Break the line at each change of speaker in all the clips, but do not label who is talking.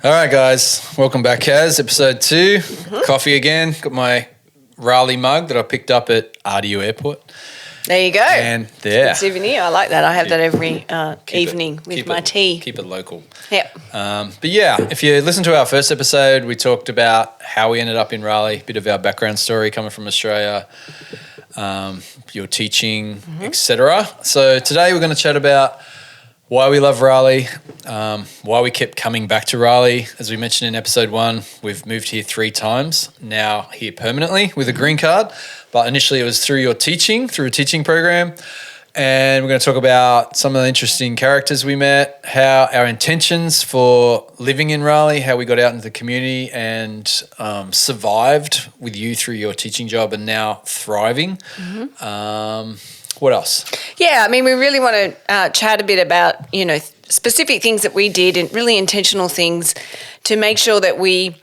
All right, guys. Welcome back, Kaz. Episode 2. Coffee again. Got my Raleigh mug that I picked up at RDU Airport.
There you go.
And there.
Good souvenir. I like that. I have that every evening with my tea.
Keep it local.
Yep.
But yeah, if you listen to our first episode, we talked about how we ended up in Raleigh, a bit of our background story coming from Australia, your teaching, etc. So today we're going to chat about why we love Raleigh, why we kept coming back to Raleigh. As we mentioned in episode 1, we've moved here 3 times, now here permanently with a green card. But initially it was through a teaching program. And we're going to talk about some of the interesting characters we met, how our intentions for living in Raleigh, how we got out into the community and survived with you through your teaching job and now thriving. What else?
Yeah, I mean, we really want to chat a bit about, specific things that we did and really intentional things to make sure that we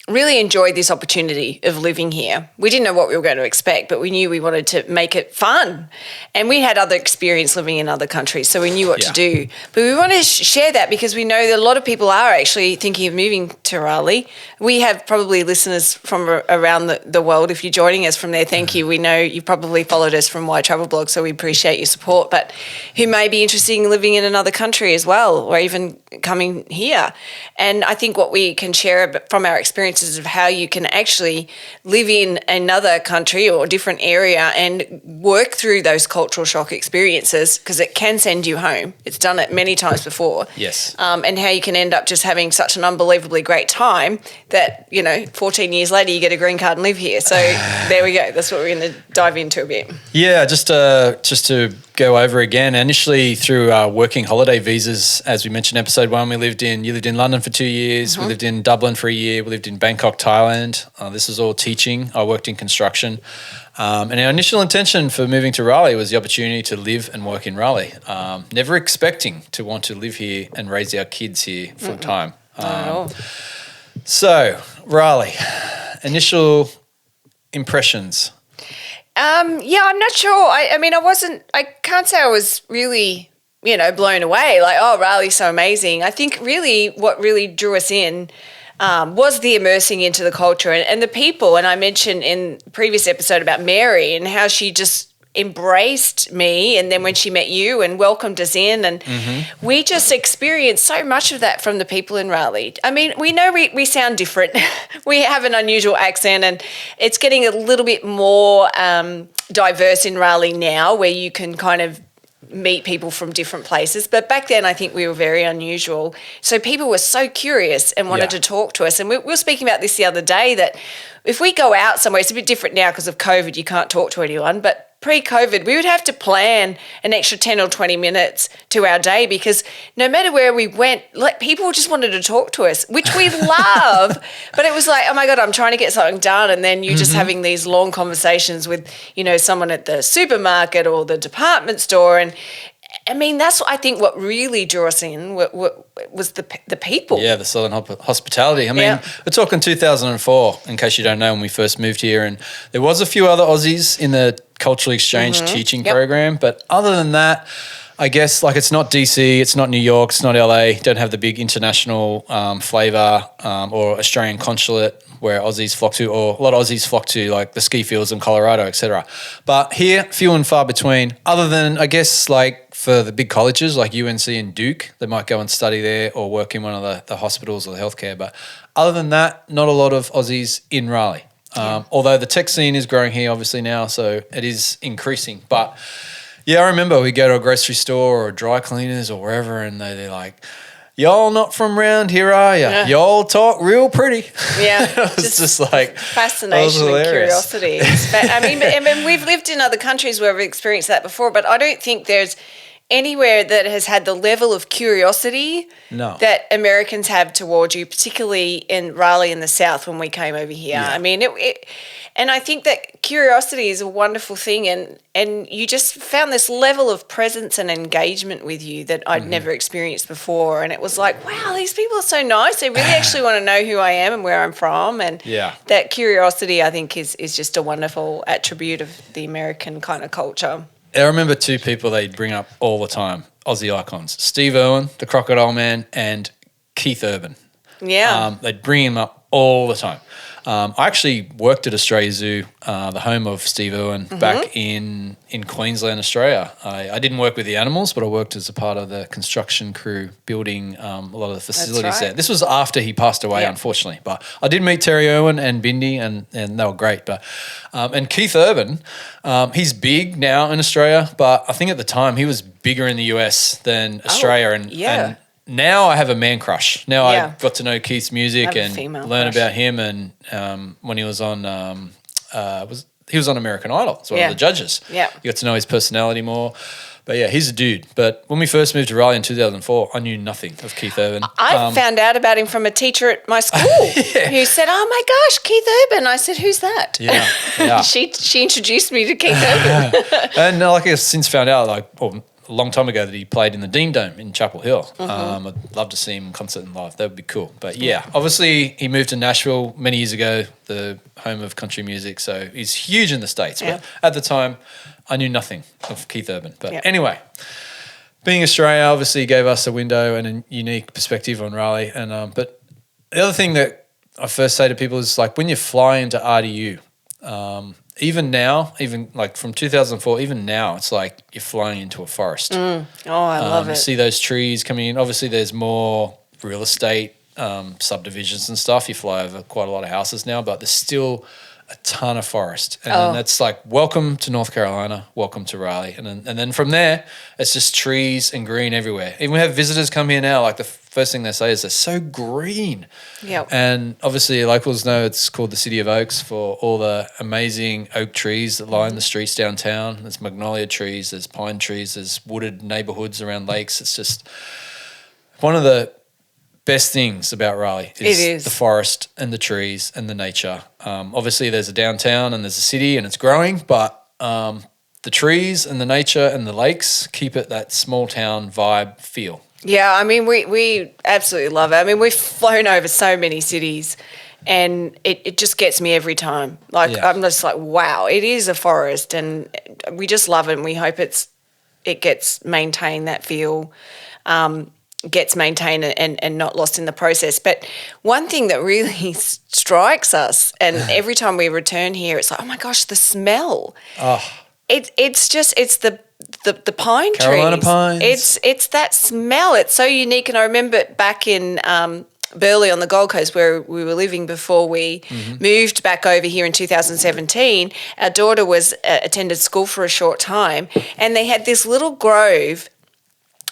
really enjoyed this opportunity of living here. We didn't know what we were going to expect, but we knew we wanted to make it fun. And we had other experience living in other countries, so we knew what to do. But we want to share that because we know that a lot of people are actually thinking of moving to Raleigh. We have probably listeners from around the world. If you're joining us from there, thank you. We know you've probably followed us from Why Travel Blog, so we appreciate your support, but who may be interested in living in another country as well, or even coming here. And I think what we can share from our experiences of how you can actually live in another country or different area and work through those cultural shock experiences, because it can send you home. It's done it many times before.
Yes.
And how you can end up just having such an unbelievably great time that, 14 years later you get a green card and live here. So there we go. That's what we're going to dive into a bit.
Yeah, just to go over again, initially through working holiday visas, as we mentioned in episode 1, you lived in London for 2 years, we lived in Dublin for a year, we lived in Bangkok, Thailand. This is all teaching. I worked in construction. And our initial intention for moving to Raleigh was the opportunity to live and work in Raleigh, never expecting to want to live here and raise our kids here full time. So, Raleigh, initial impressions.
I'm not sure. I can't say I was really, blown away. Like, oh, Raleigh's so amazing. I think really what really drew us in was the immersing into the culture and the people. And I mentioned in the previous episode about Mary and how she just embraced me, and then when she met you and welcomed us in, and we just experienced so much of that from the people in Raleigh. I mean, we know we sound different. We have an unusual accent, and it's getting a little bit more diverse in Raleigh now, where you can kind of meet people from different places. But back then, I think we were very unusual. So people were so curious and wanted to talk to us. And we were speaking about this the other day, that if we go out somewhere, it's a bit different now because of COVID, you can't talk to anyone, but pre-COVID, we would have to plan an extra 10 or 20 minutes to our day, because no matter where we went, people just wanted to talk to us, which we love. But it was like, oh my God, I'm trying to get something done. And then you're just having these long conversations with, someone at the supermarket or the department store. And I mean, that's I think what really drew us in was the people.
Yeah, the Southern hospitality. I mean, we're talking 2004, in case you don't know, when we first moved here. And there was a few other Aussies in the cultural exchange teaching program. But other than that, I guess, it's not DC, it's not New York, it's not LA, don't have the big international flavour or Australian consulate where Aussies flock to, or a lot of Aussies flock to, like the ski fields in Colorado, etc. But here, few and far between, other than, I guess, for the big colleges like UNC and Duke, they might go and study there or work in one of the hospitals or the healthcare. But other than that, not a lot of Aussies in Raleigh. Although the tech scene is growing here obviously now, so it is increasing. But yeah, I remember we go to a grocery store or a dry cleaners or wherever, and they're like, y'all not from round here, are you? Yeah. Y'all talk real pretty.
Yeah.
It's just like
fascination and curiosity. I mean, we've lived in other countries where we've experienced that before, but I don't think there's anywhere that has had the level of curiosity that Americans have toward you, particularly in Raleigh in the South when we came over here. Yeah. I mean, and I think that curiosity is a wonderful thing, and you just found this level of presence and engagement with you that I'd never experienced before. And it was like, wow, these people are so nice. They really actually want to know who I am and where I'm from. And that curiosity, I think, is just a wonderful attribute of the American kind of culture.
I remember 2 people they'd bring up all the time, Aussie icons, Steve Irwin, the Crocodile Man, and Keith Urban.
Yeah.
They'd bring him up all the time. I actually worked at Australia Zoo, the home of Steve Irwin, back in Queensland, Australia. I didn't work with the animals, but I worked as a part of the construction crew building a lot of the facilities there. This was after he passed away, unfortunately. But I did meet Terry Irwin and Bindi, and they were great. But and Keith Urban, he's big now in Australia, but I think at the time he was bigger in the US than Australia. And now I have a man crush. Now I got to know Keith's music and learn about him. And when he was on, he was on American Idol as one of the judges.
Yeah,
you got to know his personality more. But yeah, he's a dude. But when we first moved to Raleigh in 2004, I knew nothing of Keith Urban.
I found out about him from a teacher at my school who said, "Oh my gosh, Keith Urban." I said, "Who's that?"
Yeah.
She introduced me to Keith Urban.
And like I've since found out, a long time ago, that he played in the Dean Dome in Chapel Hill. I'd love to see him in concert and live. That would be cool. But yeah, obviously he moved to Nashville many years ago, the home of country music. So he's huge in the States. But at the time, I knew nothing of Keith Urban. But anyway, being Australia obviously gave us a window and a unique perspective on Raleigh. And but the other thing that I first say to people is like when you fly into RDU, even now, even like from 2004, even now, it's like you're flying into a forest.
Oh, I love it.
You see those trees coming in. Obviously, there's more real estate, subdivisions and stuff. You fly over quite a lot of houses now, but there's still a ton of forest. And then that's like, welcome to North Carolina, welcome to Raleigh. And then from there, it's just trees and green everywhere. Even we have visitors come here now, like the first thing they say is they're so green.
Yeah.
And obviously locals know it's called the City of Oaks for all the amazing oak trees that line the streets downtown. There's magnolia trees, there's pine trees, there's wooded neighborhoods around lakes. It's just one of the best things about Raleigh is the forest and the trees and the nature. Obviously, there's a downtown and there's a city and it's growing, but the trees and the nature and the lakes keep it that small town vibe feel.
Yeah, I mean, we absolutely love it. I mean, we've flown over so many cities and it just gets me every time. Like, I'm just like, wow, it is a forest and we just love it and we hope it gets maintained, that feel. Gets maintained and not lost in the process. But one thing that really strikes us, and every time we return here, it's like, oh my gosh, the smell.
Oh.
It's the pine
Carolina
trees.
pines.
It's that smell. It's so unique. And I remember back in Burleigh on the Gold Coast where we were living before we moved back over here in 2017, our daughter attended school for a short time and they had this little grove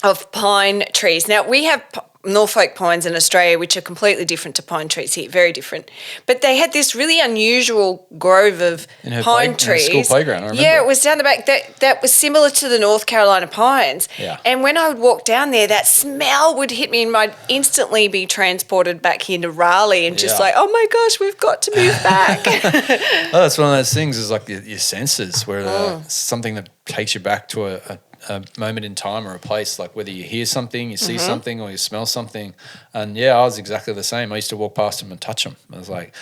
of pine trees. Now, we have Norfolk pines in Australia, which are completely different to pine trees here, very different. But they had this really unusual grove of pine trees.
In her school playground, I remember.
Yeah, it was down the back. That was similar to the North Carolina pines.
Yeah.
And when I would walk down there, that smell would hit me and I'd instantly be transported back here to Raleigh and just like, oh my gosh, we've got to move back.
Oh, that's one of those things is like your senses where something that takes you back to a moment in time or a place, like whether you hear something, you see something, or you smell something. And yeah, I was exactly the same. I used to walk past them and touch them. I was like,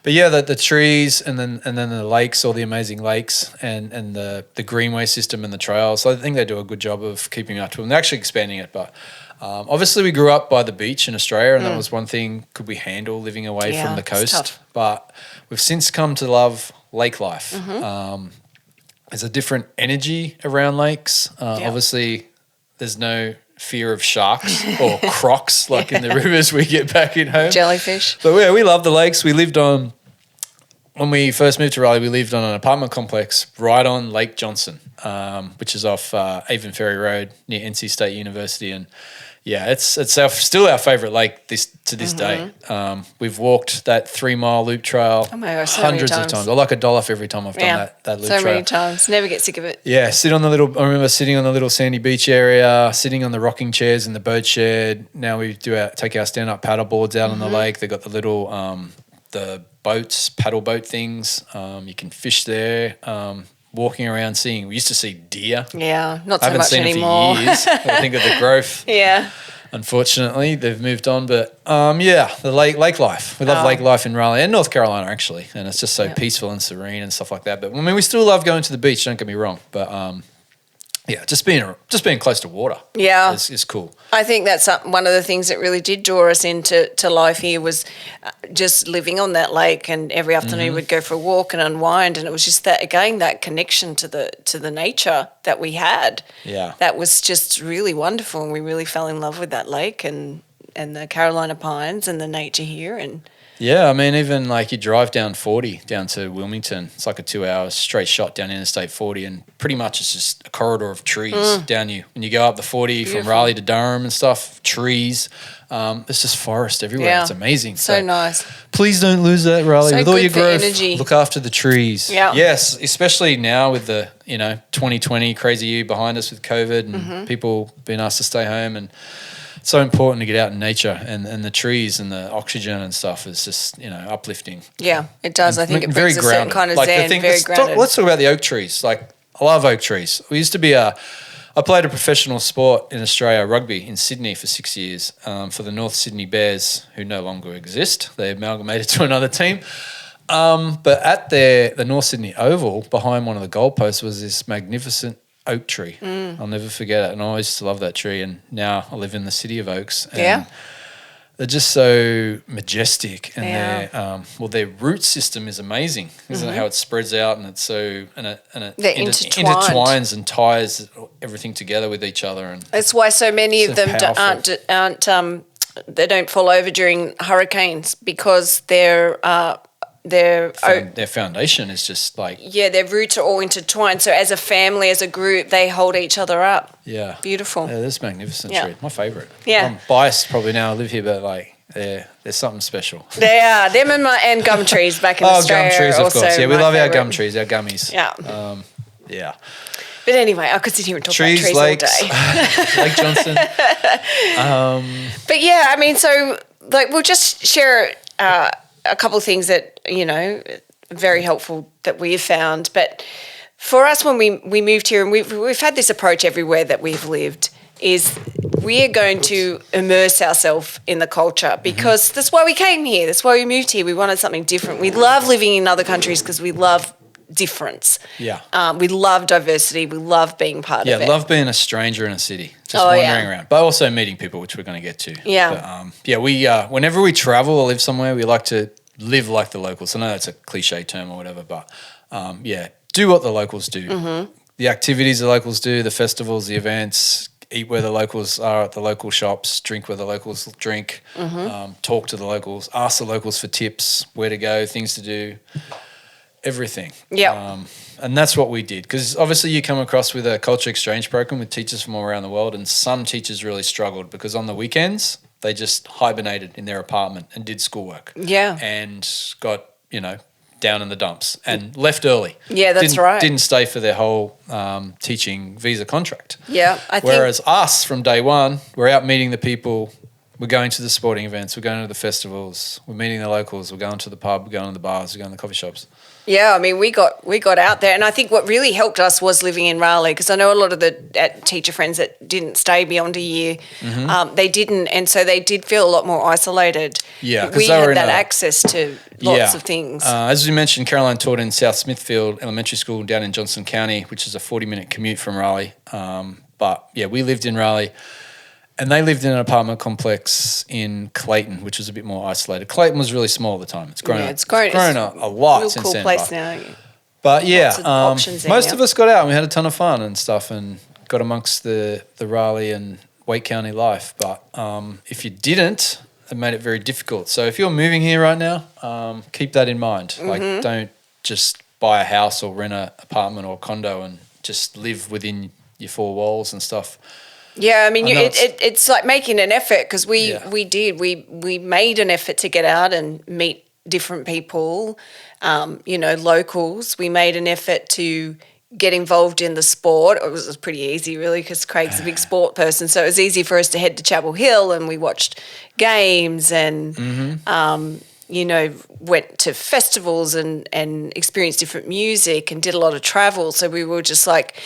but yeah, the trees and then the lakes, all the amazing lakes and the greenway system and the trails. So I think they do a good job of keeping up to them. They're actually expanding it, but obviously we grew up by the beach in Australia, and that was one thing. Could we handle living away from the coast?
Tough.
But we've since come to love lake life. There's a different energy around lakes. Obviously, there's no fear of sharks or crocs like in the rivers we get back in home.
Jellyfish.
But yeah, we love the lakes. We lived on, when we first moved to Raleigh, we lived on an apartment complex right on Lake Johnson, which is off Avon Ferry Road near NC State University. And yeah, it's still our favourite lake to this day. We've walked that 3 mile loop trail hundreds of times. I like $1 for every time I've done that loop trail.
So many times. Never get sick of it.
Yeah, I remember sitting on the little sandy beach area, sitting on the rocking chairs in the boat shed. Now we take our stand-up paddle boards out on the lake. They've got the little the boats, paddle boat things. You can fish there. Walking around we used to see deer.
Yeah, not so much anymore.
I haven't seen it for years. I think of the growth.
Yeah.
Unfortunately, they've moved on. But the lake life. We love lake life in Raleigh and North Carolina, actually. And it's just so peaceful and serene and stuff like that. But I mean, we still love going to the beach, don't get me wrong. But just being close to water.
Yeah.
is cool.
I think that's one of the things that really did draw us into life here was just living on that lake, and every afternoon we'd go for a walk and unwind, and it was just that, again, that connection to the nature that we had.
Yeah.
That was just really wonderful, and we really fell in love with that lake and the Carolina Pines and the nature here. And
yeah, I mean, even like you drive down 40 down to Wilmington, it's like a 2-hour straight shot down Interstate 40, and pretty much it's just a corridor of trees down you. When you go up the 40 from Raleigh to Durham and stuff, trees, it's just forest everywhere.
Yeah.
It's amazing.
So nice.
Please don't lose that, Raleigh.
So
with all
good
your
for
growth,
energy.
look after the trees.
Yeah.
Yes, especially now with the 2020 crazy year behind us with COVID and people being asked to stay home, and it's so important to get out in nature, and the trees and the oxygen and stuff is just uplifting.
Yeah, it does. I think it
Very
brings a certain
grounded.
kind of
Like
zen, very grounded.
let's talk about the oak trees. Like, I love oak trees. We used to be I played a professional sport in Australia, rugby, in Sydney for 6 years for the North Sydney Bears, who no longer exist. They amalgamated to another team. But at the North Sydney Oval, behind one of the goalposts, was this magnificent oak tree. I'll never forget it. And I always used to love that tree. And now I live in the city of oaks. And they're just so majestic, and their root system is amazing. Isn't it how it spreads out, and it's so it intertwines and ties everything together with each other, and
that's why so many of them
powerful.
aren't they don't fall over during hurricanes, because their
foundation is just like
their roots are all intertwined. So as a family, as a group, they hold each other up.
Yeah,
beautiful.
Yeah, that's magnificent tree. My favourite.
Yeah,
I'm biased probably now. I live here, but like there's something special.
They are them and gum trees back in Australia.
Gum trees, of course. Yeah, we love
favorite.
our gum trees, our gummies.
Yeah.
Yeah.
But anyway, I could sit here and talk
trees,
about trees
lakes,
all day.
Lake Johnson.
But yeah, I mean, so like we'll just share a couple of things that very helpful that we have found. But for us, when we moved here, and we've had this approach everywhere that we've lived, is we are going to immerse ourselves in the culture, because that's why we came here. That's why we moved here. We wanted something different. We love living in other countries because we love difference.
Yeah.
We love diversity. We love being part of it.
Yeah, love being a stranger in a city, just wandering around, but also meeting people, which we're going to get to.
Yeah.
But, we whenever we travel or live somewhere, we like to live like the locals. I know that's a cliche term or whatever, but do what the locals do. Mm-hmm. The activities the locals do, the festivals, the events, eat where the locals are at the local shops, drink where the locals drink, talk to the locals, ask the locals for tips, where to go, things to do, everything.
Yeah.
And that's what we did, because obviously you come across with a culture exchange program with teachers from all around the world, and some teachers really struggled because on the weekends they just hibernated in their apartment and did schoolwork.
Yeah.
And got, down in the dumps and left early.
Yeah, that's right.
Didn't stay for their whole teaching visa contract.
Yeah,
Whereas us, from day one, we're out meeting the people. We're going to the sporting events. We're going to the festivals. We're meeting the locals. We're going to the pub. We're going to the bars. We're going to the coffee shops.
Yeah, I mean, we got out there, and I think what really helped us was living in Raleigh, because I know a lot of the teacher friends that didn't stay beyond a year, they didn't, and so they did feel a lot more isolated.
Yeah,
we had that access to lots of things.
As we mentioned, Caroline taught in South Smithfield Elementary School down in Johnson County, which is a 40-minute commute from Raleigh. But we lived in Raleigh. And they lived in an apartment complex in Clayton, which was a bit more isolated. Clayton was really small at the time. It's grown a lot
real
since
cool
then.
Place now.
But
most
of us got out and we had a ton of fun and stuff, and got amongst the Raleigh and Wake County life. But if you didn't, it made it very difficult. So if you're moving here right now, keep that in mind. Like, don't just buy a house or rent an apartment or a condo and just live within your four walls and stuff.
Yeah, I mean, it's like making an effort, because we made an effort to get out and meet different people, locals. We made an effort to get involved in the sport. It was pretty easy, really, because Craig's a big sport person, so it was easy for us to head to Chapel Hill, and we watched games and went to festivals and experienced different music and did a lot of travel. So we were just like,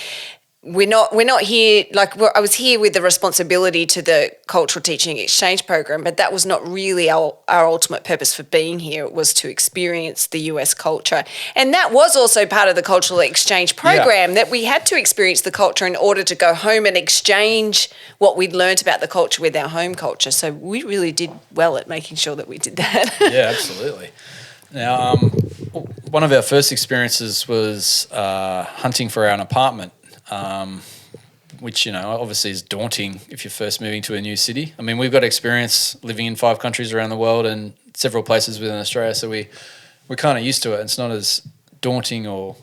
we're not here, like I was here with the responsibility to the cultural teaching exchange program, but that was not really our ultimate purpose for being here. It was to experience the US culture. And that was also part of the cultural exchange program, that we had to experience the culture in order to go home and exchange what we'd learned about the culture with our home culture. So we really did well at making sure that we did that.
Yeah, absolutely. Now, one of our first experiences was hunting for an apartment. Which, obviously is daunting if you're first moving to a new city. I mean, we've got experience living in 5 countries around the world and several places within Australia, so we're kind of used to it. It's not as daunting or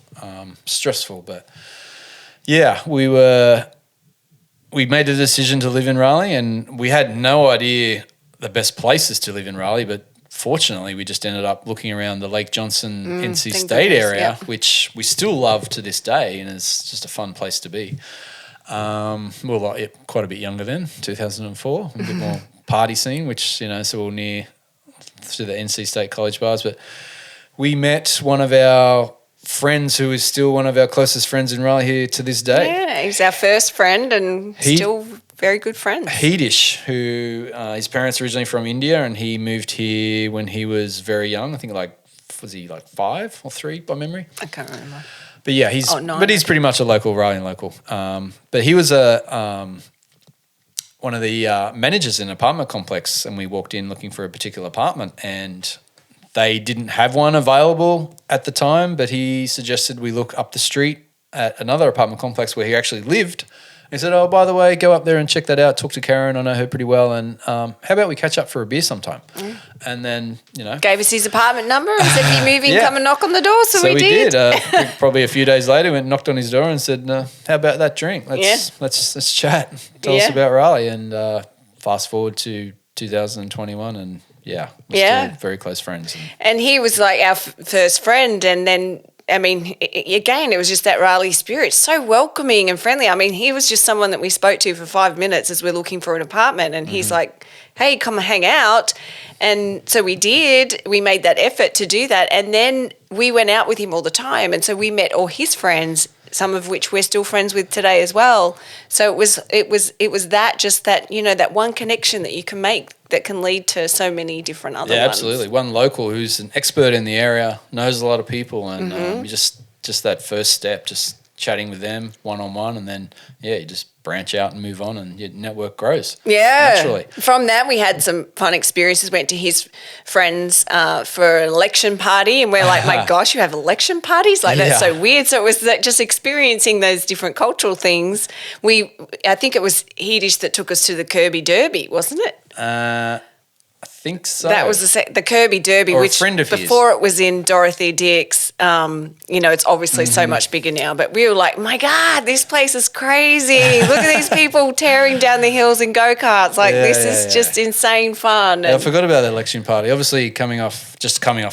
stressful, but yeah, we made a decision to live in Raleigh, and we had no idea the best places to live in Raleigh, but fortunately, we just ended up looking around the Lake Johnson NC State area, which we still love to this day, and it's just a fun place to be. We were quite a bit younger then, 2004, a bit more party scene, which, so we're near to the NC State college bars. But we met one of our friends who is still one of our closest friends in Raleigh here to this day.
Yeah, he's our first friend and still very good friends.
Hedish, who his parents are originally from India, and he moved here when he was very young. I think was he 5 or 3 by memory?
I can't remember.
But yeah, he's pretty much a local, Raleigh local. But he was one of the managers in an apartment complex, and we walked in looking for a particular apartment, and they didn't have one available at the time, but he suggested we look up the street at another apartment complex where he actually lived. He said, "Oh, by the way, go up there and check that out. Talk to Karen. I know her pretty well. And how about we catch up for a beer sometime?" And then,
gave us his apartment number and said, "If you're moving, come and knock on the door." So we did.
Probably a few days later, we went and knocked on his door and said, "How about that drink? Let's chat. Tell us about Raleigh." And fast forward to 2021, and we're still very close friends.
And he was like our first friend, and then. I mean, again, it was just that Raleigh spirit, so welcoming and friendly. I mean, he was just someone that we spoke to for 5 minutes as we're looking for an apartment, and he's like, "Hey, come and hang out." And so we did. We made that effort to do that, and then we went out with him all the time, and so we met all his friends, some of which we're still friends with today as well. So it was that one connection that you can make that can lead to so many different other ones.
Yeah, absolutely. One local who's an expert in the area, knows a lot of people, and just that first step, just chatting with them one-on-one, and then, you just branch out and move on, and your network grows.
Yeah.
Naturally.
From that, we had some fun experiences, went to his friends for an election party, and we're like, my gosh, you have election parties? Like, that's so weird. So it was just experiencing those different cultural things. I think it was Hedish that took us to the Kirby Derby, wasn't it?
I think so.
That was the Kirby Derby,
or
which before it was in Dorothy Dix. It's obviously so much bigger now, but we were like, my God, this place is crazy. Look at these people tearing down the hills in go-karts. Like, this is just insane fun.
I forgot about the election party. Obviously coming off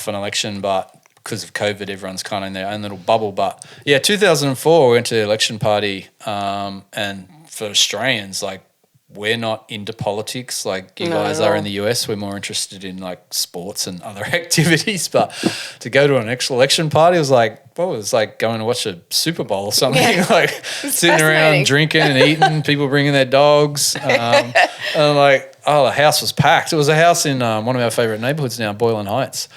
an election, but because of COVID, everyone's kind of in their own little bubble. But 2004, we went to the election party, and for Australians, like, we're not into politics like you guys are in the US. We're more interested in sports and other activities. But to go to an election party was it was like going to watch a Super Bowl or something. Yeah. Sitting around drinking and eating, people bringing their dogs. And the house was packed. It was a house in one of our favourite neighbourhoods now, Boylan Heights.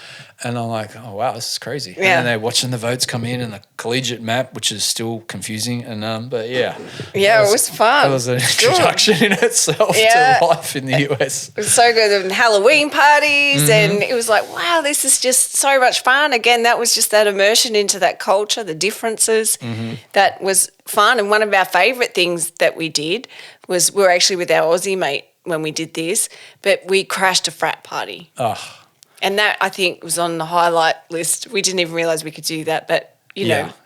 And I'm like, oh, wow, this is crazy. Yeah. And then they're watching the votes come in and the collegiate map, which is still confusing. And
it was fun.
That was an introduction in itself to life in the US.
It was so good. And Halloween parties. And it was like, wow, this is just so much fun. Again, that was just that immersion into that culture, the differences. That was fun. And one of our favourite things that we did was we were actually with our Aussie mate when we did this, but we crashed a frat party.
Oh.
And that, I think, was on the highlight list. We didn't even realise we could do that. But,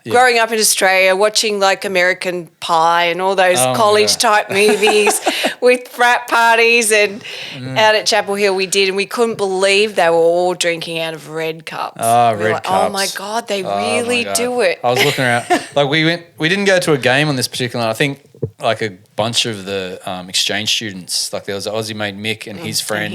growing up in Australia, watching American Pie and all those college-type movies with frat parties, and out at Chapel Hill we did, and we couldn't believe they were all drinking out of red cups.
Red cups.
Oh, my God, they really do it.
I was looking around. we didn't go to a game on this particular night. I think a bunch of the exchange students, there was an Aussie mate, Mick, and his friend.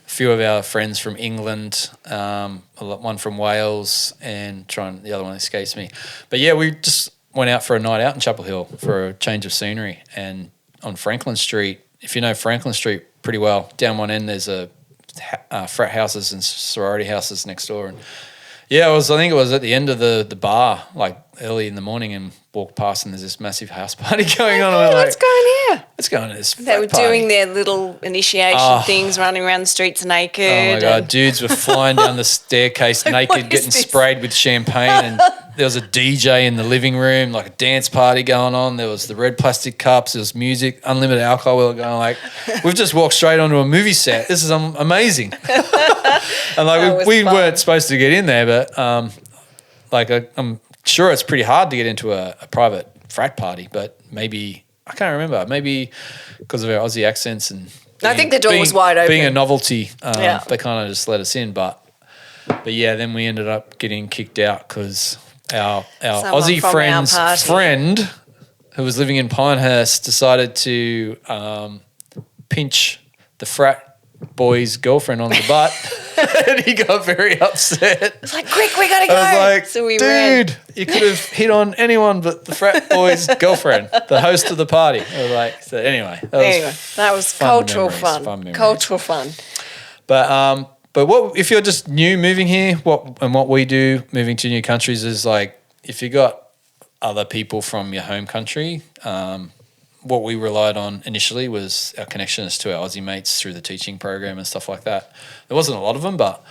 A few of our friends from England, one from Wales, and the other one escapes me. But we just went out for a night out in Chapel Hill for a change of scenery. And on Franklin Street, if you know Franklin Street pretty well, down one end there's a frat houses and sorority houses next door. And yeah, I think it was at the end of the bar, like early in the morning, and walked past and there's this massive house party going on. And we're
what's going here?
What's going on? This
They were
party.
doing their little initiation things, running around the streets naked.
Oh my God, dudes were flying down the staircase
What
naked,
is
getting
this?
sprayed with champagne, and there was a DJ in the living room, like a dance party going on. There was the red plastic cups, there was music, unlimited alcohol. We were going like, we've just walked straight onto a movie set. This is amazing. And like we weren't supposed to get in there, but I'm sure it's pretty hard to get into a private frat party, but maybe, I can't remember, maybe because of our Aussie accents and
I think the door was wide open.
Being a novelty,
Yeah.
they kind of just let us in. But yeah, then we ended up getting kicked out because our
Someone
Aussie
from our
friend's
party.
friend who was living in Pinehurst decided to pinch the frat boy's girlfriend on the butt and he got very upset.
It's like, quick, we gotta go.
I was like,
so we ran.
dude, you could have hit on anyone but the frat boy's girlfriend, the host of the party. I was like, so anyway,
That was
fun
cultural
memories,
fun.
fun memories.
Cultural fun.
But what if you're just new moving here? What we do moving to new countries is like if you got other people from your home country. What we relied on initially was our connections to our Aussie mates through the teaching program and stuff like that. There wasn't a lot of them, but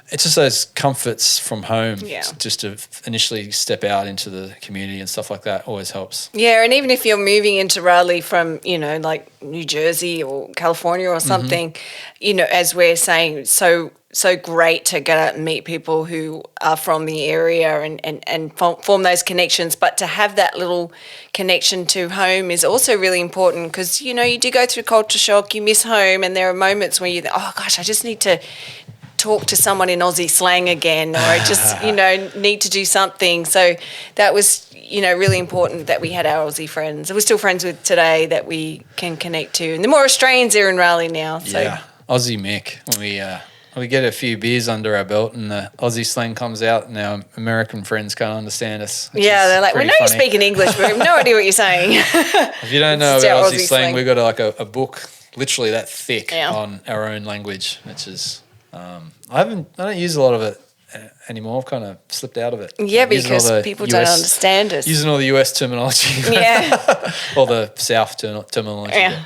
it's just those comforts from home.
Yeah.
Just to initially step out into the community and stuff like that always helps.
Yeah, and even if you're moving into Raleigh from, like New Jersey or California or something, as we're saying, so great to get out and meet people who are from the area and form those connections. But to have that little connection to home is also really important because, you do go through culture shock, you miss home, and there are moments where you think, oh, gosh, I just need to talk to someone in Aussie slang again, or I just, need to do something. So that was, really important that we had our Aussie friends. We're still friends with today that we can connect to. And the more Australians are in Raleigh now. So.
Yeah, Aussie Mick. When we get a few beers under our belt and the Aussie slang comes out and our American friends can't understand us.
Yeah, they're like, we know you're speaking English, but we have no idea what you're saying.
If you don't know
It's
about
our
Aussie
Aussie
slang,
slang.
we've got a book literally that thick
Yeah.
on our own language, which is I don't use a lot of it anymore. I've kind of slipped out of it.
Yeah,
I'm using all
because
the
people don't understand us.
Using all the US terminology.
Yeah.
Or the South terminology.
Yeah.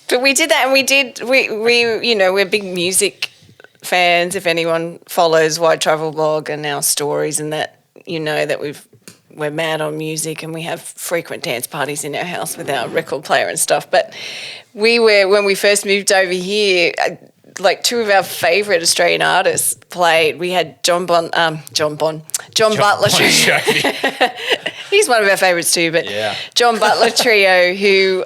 But we did that, and we're big music fans. If anyone follows Wide Travel Blog and our stories, and that that we're mad on music, and we have frequent dance parties in our house with our record player and stuff. But when we first moved over here, like two of our favourite Australian artists played. We had John Butler Trio. He's one of our favourites too, but
Yeah.
John Butler Trio, who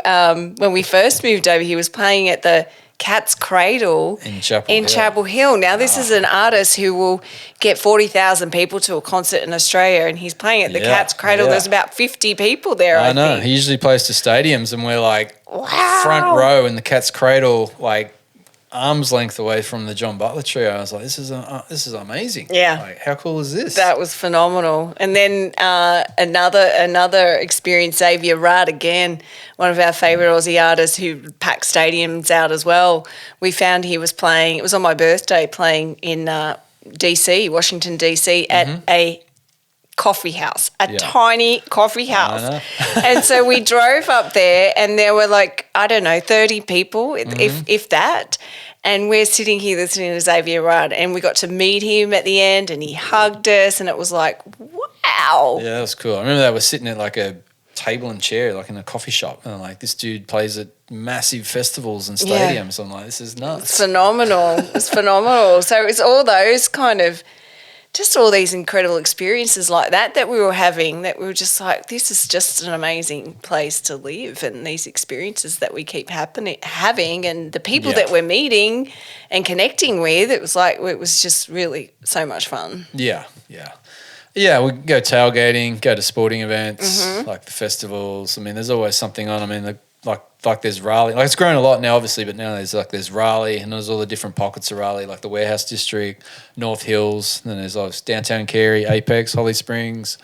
when we first moved over, he was playing at the Cat's Cradle
In Chapel Hill.
Chapel Hill. Now, this is an artist who will get 40,000 people to a concert in Australia, and he's playing at the
Yeah,
Cat's Cradle.
yeah.
There's about 50 people there, I
I know.
think.
He usually plays to stadiums and we're like
Wow.
front row in the Cat's Cradle, like arm's length away from the John Butler Trio. I was like, this is amazing.
Yeah.
Like, how cool is this?
That was phenomenal. And then another experience, Xavier Rudd, again, one of our favourite Aussie artists who packed stadiums out as well. We found he was playing, it was on my birthday, playing in DC, Washington, DC, at a coffee house, a tiny coffee house.
I know.
And so we drove up there and there were 30 people, if that. And we're sitting here listening to Xavier Rudd, and we got to meet him at the end, and he hugged us, and it was like, wow.
Yeah, that was cool. I remember they were sitting at like a table and chair, like in a coffee shop, and like this dude plays at massive festivals and stadiums. I'm like, this is nuts.
It's phenomenal. It's phenomenal. So it's all those kind of, just all these incredible experiences like that we were having, that we were just like, this is just an amazing place to live, and these experiences that we keep having, and the people that we're meeting and connecting with, it was just really so much fun.
Yeah, yeah. Yeah, we go tailgating, go to sporting events, like the festivals. I mean, there's always something on. I mean, like there's Raleigh. Like, it's grown a lot now, obviously, but now there's Raleigh, and there's all the different pockets of Raleigh, like the Warehouse District, North Hills. And then there's downtown Carey, Apex, Holly Springs,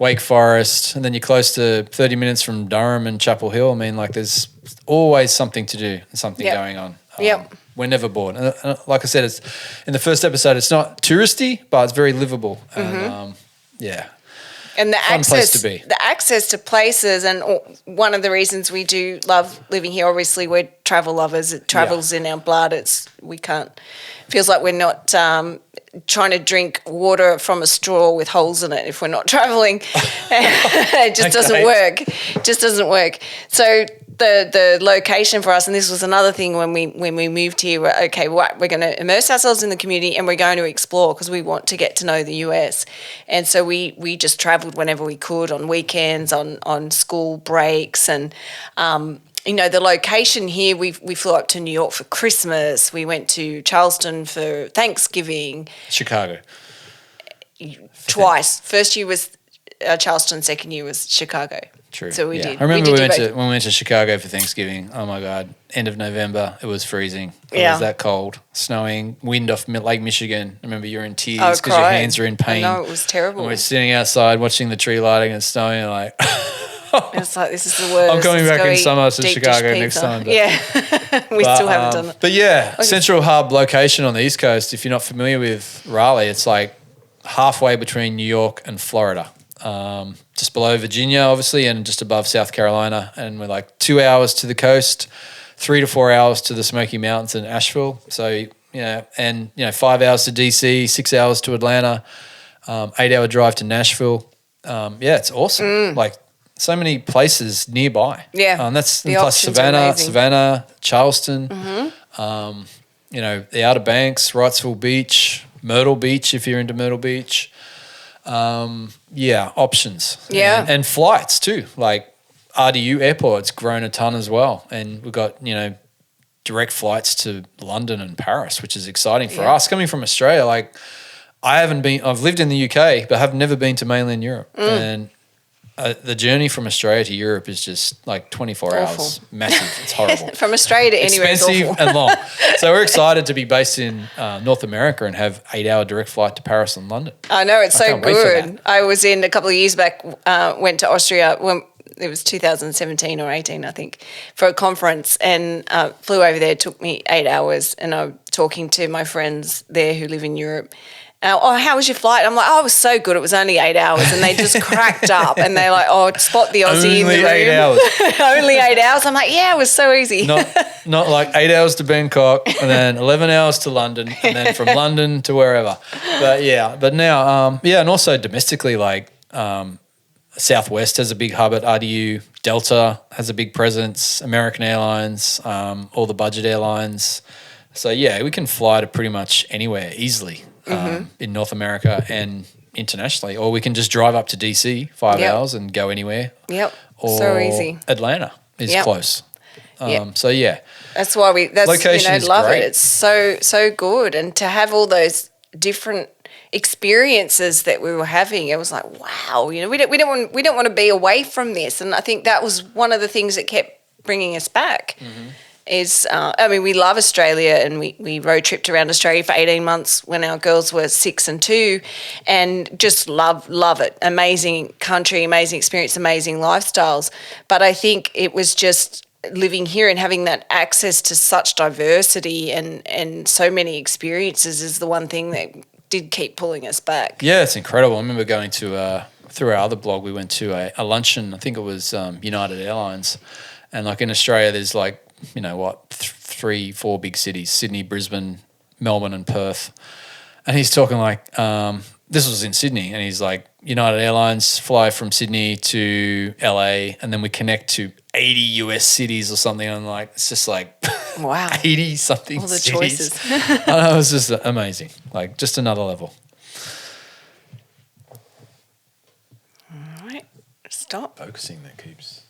Wake Forest, and then you're close to 30 minutes from Durham and Chapel Hill. I mean, like there's always something to do and something going on. We're never bored. Like I said, it's in the first episode, it's not touristy, but it's very livable. And
and the
fun place to be.
The access to places, and one of the reasons we do love living here, obviously we're travel lovers. It travels in our blood. Feels like we're not trying to drink water from a straw with holes in it if we're not traveling. It just doesn't work. It just doesn't work. So the location for us, and this was another thing when we moved here, we're going to immerse ourselves in the community and we're going to explore because we want to get to know the US. And so we just travelled whenever we could on weekends, on school breaks, and the location here, we flew up to New York for Christmas. We went to Charleston for Thanksgiving.
Chicago.
Twice. First year was Charleston, second year was Chicago.
True.
So we did.
I remember when we went to Chicago for Thanksgiving. Oh my God! End of November. It was freezing. It was that cold, snowing, wind off Lake Michigan. I remember you were in tears because your hands are in pain.
I know, it was terrible.
And we're sitting outside watching the tree lighting and snowing, and like.
It's like, this is the worst.
I'm coming back in summer to Chicago next time.
But, we still haven't done it.
But central hub location on the East Coast. If you're not familiar with Raleigh, it's like halfway between New York and Florida. Just below Virginia, obviously, and just above South Carolina. And we're like 2 hours to the coast, 3 to 4 hours to the Smoky Mountains in Asheville. So, 5 hours to DC, 6 hours to Atlanta, 8-hour drive to Nashville. It's awesome. Like so many places nearby.
Yeah.
That's plus Savannah, Charleston, the Outer Banks, Wrightsville Beach, Myrtle Beach if you're into Myrtle Beach. Options.
Yeah.
And flights too. Like RDU Airport's grown a ton as well. And we've got, direct flights to London and Paris, which is exciting for us. Coming from Australia, like I've lived in the UK, but have never been to mainland Europe. And the journey from Australia to Europe is just like 24 hours. Massive. It's horrible.
From Australia to anywhere.
Expensive and long. So we're excited to be based in North America and have 8-hour direct flight to Paris and London.
I know, it's so good. I was in a couple of years back, went to Austria when it was 2017 or 18, I think, for a conference, and flew over there. It took me 8 hours, and I'm talking to my friends there who live in Europe. How was your flight? I'm like, it was so good. It was only 8 hours. And they just cracked up and they're like, spot the Aussie in the room.
Only 8 hours.
Only 8 hours. I'm like, it was so easy.
Not like 8 hours to Bangkok and then 11 hours to London and then from London to wherever. But now, and also domestically, like Southwest has a big hub at RDU. Delta has a big presence. American Airlines, all the budget airlines. So, we can fly to pretty much anywhere easily. In North America and internationally, or we can just drive up to DC 5 hours and go anywhere.
Yep,
or
so easy.
Atlanta is close. So
that's why
location
love
great.
it. It's so good, and to have all those different experiences that we were having, it was like, wow. We don't want to be away from this, and I think that was one of the things that kept bringing us back. Is we love Australia, and we road tripped around Australia for 18 months when our girls were 6 and 2, and just love it. Amazing country, amazing experience, amazing lifestyles. But I think it was just living here and having that access to such diversity and so many experiences is the one thing that did keep pulling us back. Yeah,
it's incredible. I remember going to, through our other blog, we went to a luncheon, I think it was United Airlines. And like in Australia, there's like, 3-4 big cities, Sydney, Brisbane, Melbourne and Perth. And he's talking like, this was in Sydney, and he's like, United Airlines fly from Sydney to LA, and then we connect to 80 US cities or something. And I'm like, it's just like,
wow,
80 something
all the
cities.
Choices.
I know, it was just amazing, like just another level.
All right, stop.
Focusing that keeps...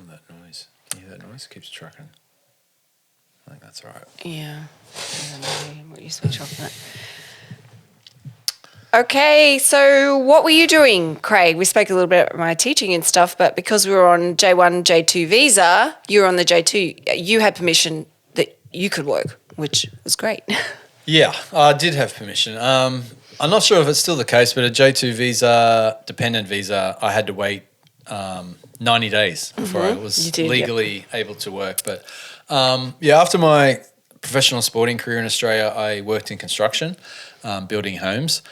that noise. Can you hear that noise? It keeps trucking. I think that's all right.
Yeah. I don't know what you switch off that. Okay, so what were you doing, Craig? We spoke a little bit about my teaching and stuff, but because we were on J1, J2 visa, you were on the J2. You had permission that you could work, which was great.
Yeah, I did have permission. I'm not sure if it's still the case, but a J2 visa, dependent visa, I had to wait 90 days before I was legally able to work. But after my professional sporting career in Australia, I worked in construction, building homes,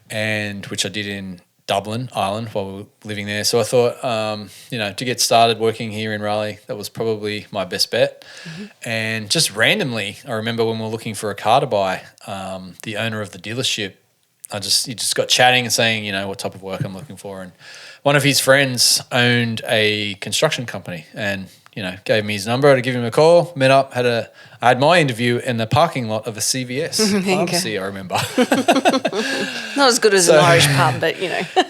and which I did in Dublin, Ireland, while we were living there. So I thought, to get started working here in Raleigh, that was probably my best bet. And just randomly, I remember when we were looking for a car to buy, the owner of the dealership, he just got chatting and saying, what type of work I'm looking for. And one of his friends owned a construction company and, gave me his number to give him a call, met up, I had my interview in the parking lot of a CVS pharmacy, I remember.
Not as good as an Irish pub, but,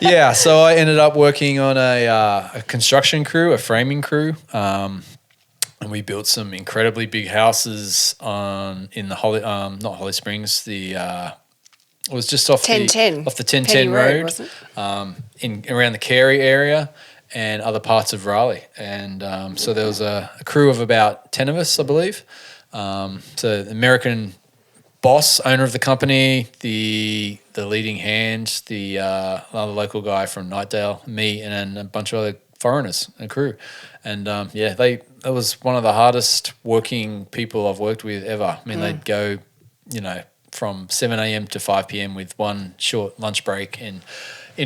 Yeah, so I ended up working on a construction crew, a framing crew, and we built some incredibly big houses in the not Holly Springs, it was just off the 1010 road,
wasn't it?
Around the Carey area and other parts of Raleigh. And so there was a crew of about 10 of us, I believe. So the American boss, owner of the company, the leading hand, the other local guy from Knightdale, me, and then a bunch of other foreigners and crew. And that was one of the hardest working people I've worked with ever. I mean, they'd go, from 7 a.m. to 5 p.m. with one short lunch break in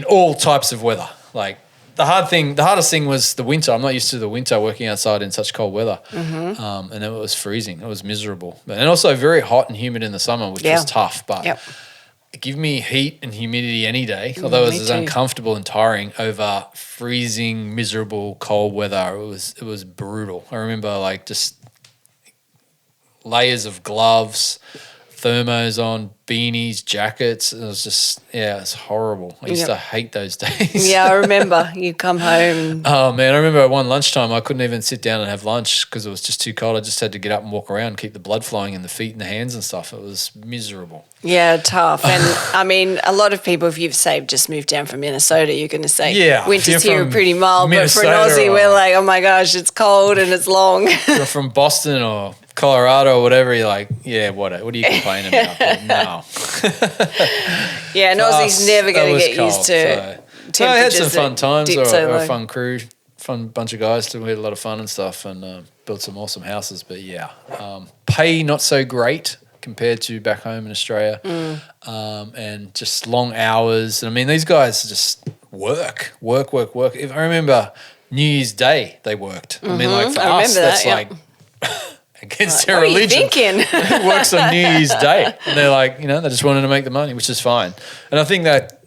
all types of weather. Like the hardest thing was the winter. I'm not used to the winter working outside in such cold weather. And it was freezing. It was miserable. And also very hot and humid in the summer, which was tough. But give me heat and humidity any day, although it was uncomfortable and tiring over freezing, miserable, cold weather. It was brutal. I remember just layers of gloves, thermos on, beanies, jackets. It was just, it's horrible. I used to hate those days.
Yeah, I remember. You come home.
Oh, man, I remember at one lunchtime I couldn't even sit down and have lunch because it was just too cold. I just had to get up and walk around, keep the blood flowing in the feet and the hands and stuff. It was miserable.
Yeah, tough. And, I mean, a lot of people, if you've just moved down from Minnesota, you're going to say winters here are pretty mild. Minnesota, but for an Aussie, we're like, oh, my gosh, it's cold and it's long.
If you're from Boston or Colorado or whatever, you're like, what are you complaining about? But no.
Yeah, and Aussie's never going to get used to temperatures.
I had some fun times, or a
low.
fun crew, fun bunch of guys. We had a lot of fun and stuff and built some awesome houses. But pay not so great compared to back home in Australia, and just long hours. And I mean, these guys just work. If I remember New Year's Day, they worked. I mean, like for us, that's against their religion.
What are you thinking?
Who works on New Year's Day? And they're like, they just wanted to make the money, which is fine. And I think that,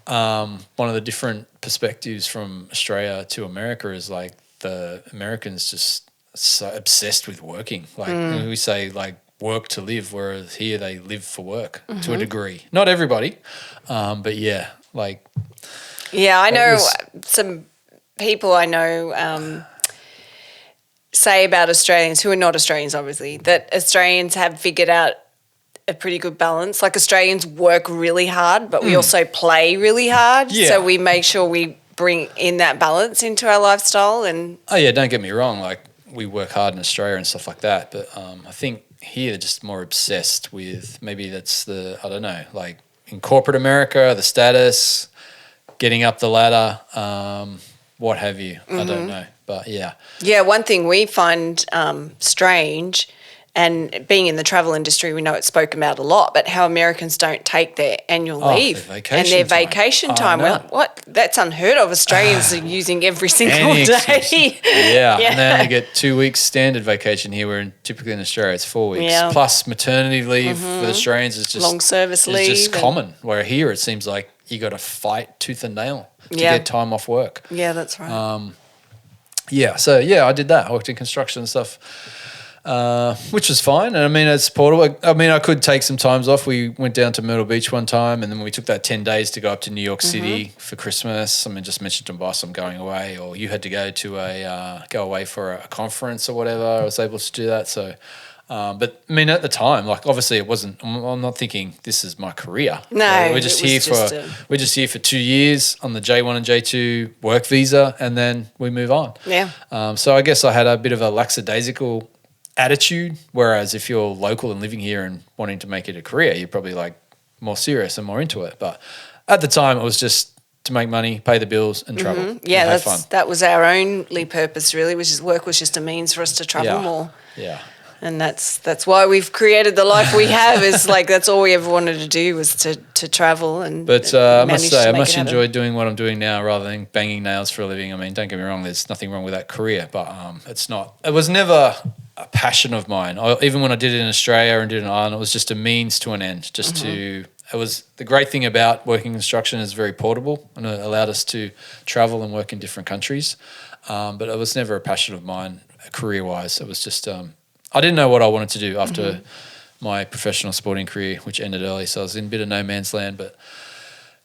one of the different perspectives from Australia to America is like the Americans just so obsessed with working. Like we say, like, work to live, whereas here they live for work to a degree. Not everybody, but yeah, like.
Yeah, I know some people I know say about Australians who are not Australians, obviously, that Australians have figured out a pretty good balance. Like Australians work really hard, but we also play really hard. Yeah. So we make sure we bring in that balance into our lifestyle. And
don't get me wrong. Like we work hard in Australia and stuff like that. But I think here they're just more obsessed with, maybe that's like in corporate America, the status, getting up the ladder, what have you. I don't know. But yeah.
Yeah, one thing we find strange, and being in the travel industry, we know it's spoken about a lot, but how Americans don't take their annual leave and their vacation time. We're like, what? That's unheard of. Australians are using every single day.
Yeah, and they only get 2 weeks standard vacation here, where typically in Australia it's 4 weeks. Yeah. Plus maternity leave for Australians is just
long service leave.
It's just common, where here it seems like you got to fight tooth and nail to get time off work.
Yeah, that's right.
I did that. I worked in construction and stuff, which was fine. And I mean, it's portable. I mean, I could take some times off. We went down to Myrtle Beach one time, and then we took that 10 days to go up to New York City for Christmas. I mean, just mentioned to my boss I'm going away, or you had to go to go away for a conference or whatever. I was able to do that. So, but I mean, at the time, like obviously it wasn't. I'm not thinking this is my career.
No,
we're just here for 2 years on the J1 and J2 work visa, and then we move on.
Yeah.
So I guess I had a bit of a lackadaisical attitude, whereas if you're local and living here and wanting to make it a career, you're probably like more serious and more into it. But at the time, it was just to make money, pay the bills, and travel.
Yeah,
and have fun.
that was our only purpose, really, which is work was just a means for us to travel more.
Yeah.
And that's why we've created the life we have. Is like that's all we ever wanted to do was to travel.
But I must say, I much enjoy doing what I'm doing now rather than banging nails for a living. I mean, don't get me wrong, there's nothing wrong with that career, but it's not. It was never a passion of mine. Even when I did it in Australia and did it in Ireland, it was just a means to an end. Just to. It was the great thing about working construction is very portable and it allowed us to travel and work in different countries. But it was never a passion of mine, career-wise. It was just. I didn't know what I wanted to do after my professional sporting career, which ended early. So I was in a bit of no man's land. But,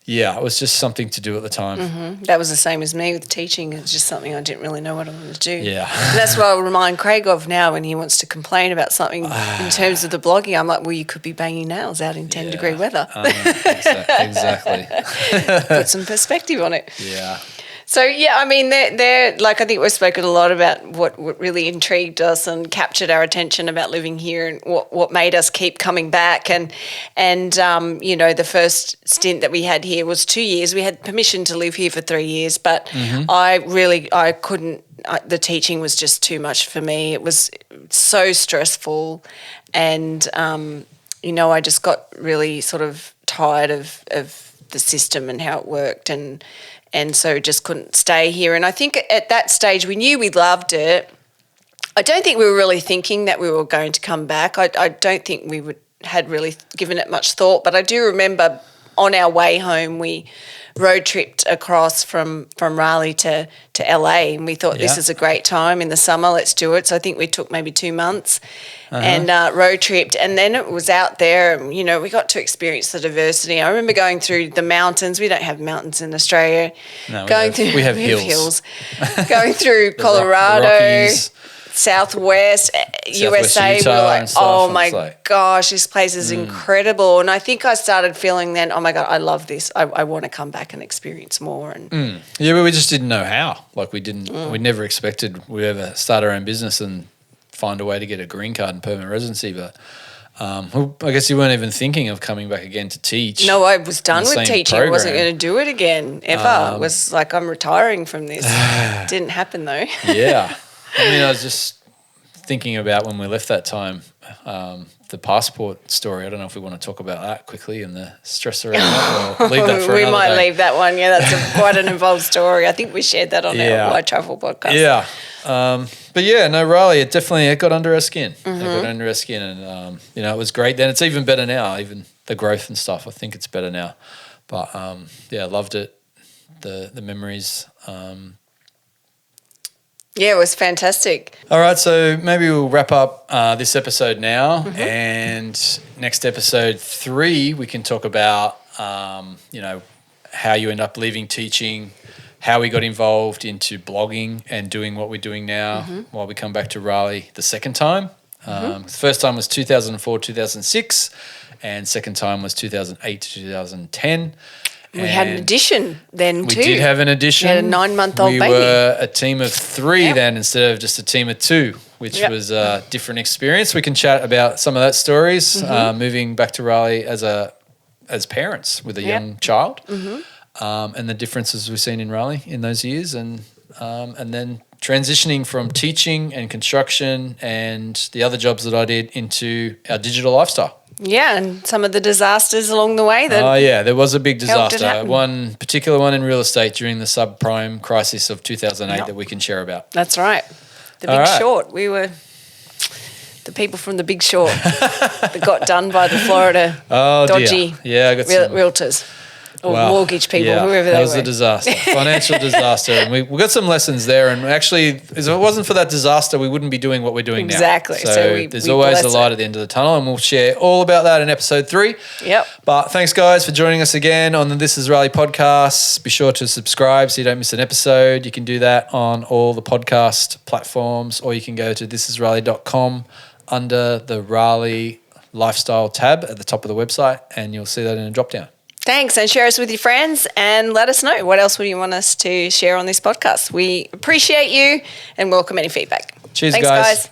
yeah, it was just something to do at the time.
That was the same as me with teaching. It was just something I didn't really know what I wanted to do.
Yeah.
And that's what I remind Craig of now when he wants to complain about something in terms of the blogging. I'm like, well, you could be banging nails out in 10-degree weather.
Exactly.
Put some perspective on it.
Yeah.
So, yeah, I mean, they're like I think we've spoken a lot about what really intrigued us and captured our attention about living here and what made us keep coming back. And you know, the first stint that we had here was 2 years. We had permission to live here for 3 years, but I couldn't. The teaching was just too much for me. It was so stressful and, you know, I just got really sort of tired of the system and how it worked and so just couldn't stay here. And I think at that stage we knew we loved it. I don't think we were really thinking that we were going to come back. I don't think we had really given it much thought, but I do remember on our way home we road tripped across from Raleigh to LA and we thought this is a great time in the summer, let's do it. So I think we took maybe 2 months and road tripped and then it was out there and, you know, we got to experience the diversity. I remember going through the mountains. We don't have mountains in Australia.
No, we have hills.
Going through Colorado, Southwest USA,
Utah,
we were like, oh my
like,
gosh, this place is incredible. And I think I started feeling then, oh my God, I love this. I want to come back and experience more. And
yeah, but we just didn't know how. Like we never expected we'd ever start our own business and find a way to get a green card and permanent residency. But I guess you weren't even thinking of coming back again to teach.
No, I was done with teaching.
Program.
I wasn't going to do it again ever. It was like, I'm retiring from this. Didn't happen though.
Yeah. I mean, I was just thinking about when we left that time, the passport story. I don't know if we want to talk about that quickly and the stress around that or leave that for
we
another
might
day.
leave that one. Yeah, that's quite an involved story. I think we shared that on our Why Travel podcast.
Yeah. But yeah, no, Raleigh, it got under our skin. It got under our skin and, you know, it was great then. It's even better now, even the growth and stuff. I think it's better now. But, yeah, loved it. The memories,
yeah, it was fantastic.
All right, so maybe we'll wrap up this episode now, and next episode 3 we can talk about, you know, how you end up leaving teaching, how we got involved into blogging and doing what we're doing now while we come back to Raleigh the second time. The first time was 2004, 2006, and second time was 2008 to 2010.
We had an addition then too.
We did have an addition.
We had a 9-month-old baby.
We were a team of 3 then instead of just a team of 2, which was a different experience. We can chat about some of that stories, moving back to Raleigh as parents with a young child, and the differences we've seen in Raleigh in those years, and then transitioning from teaching and construction and the other jobs that I did into our digital lifestyle.
Yeah, and some of the disasters along the way.
There was a big disaster. One particular one in real estate during the subprime crisis of 2008 that we can share about.
That's right. The Big Short. We were the people from the Big Short that got done by the Florida dodgy realtors. Or mortgage people, whoever they were.
That was a disaster, financial disaster. And we got some lessons there. And actually, if it wasn't for that disaster, we wouldn't be doing what we're doing now.
Exactly.
So there's always a light at the end of the tunnel, and we'll share all about that in episode 3.
Yep.
But thanks, guys, for joining us again on the This Is Raleigh podcast. Be sure to subscribe so you don't miss an episode. You can do that on all the podcast platforms, or you can go to thisisraleigh.com under the Raleigh Lifestyle tab at the top of the website, and you'll see that in a drop-down.
Thanks, and share us with your friends and let us know what else would you want us to share on this podcast. We appreciate you and welcome any feedback.
Cheers,
Thanks,
guys.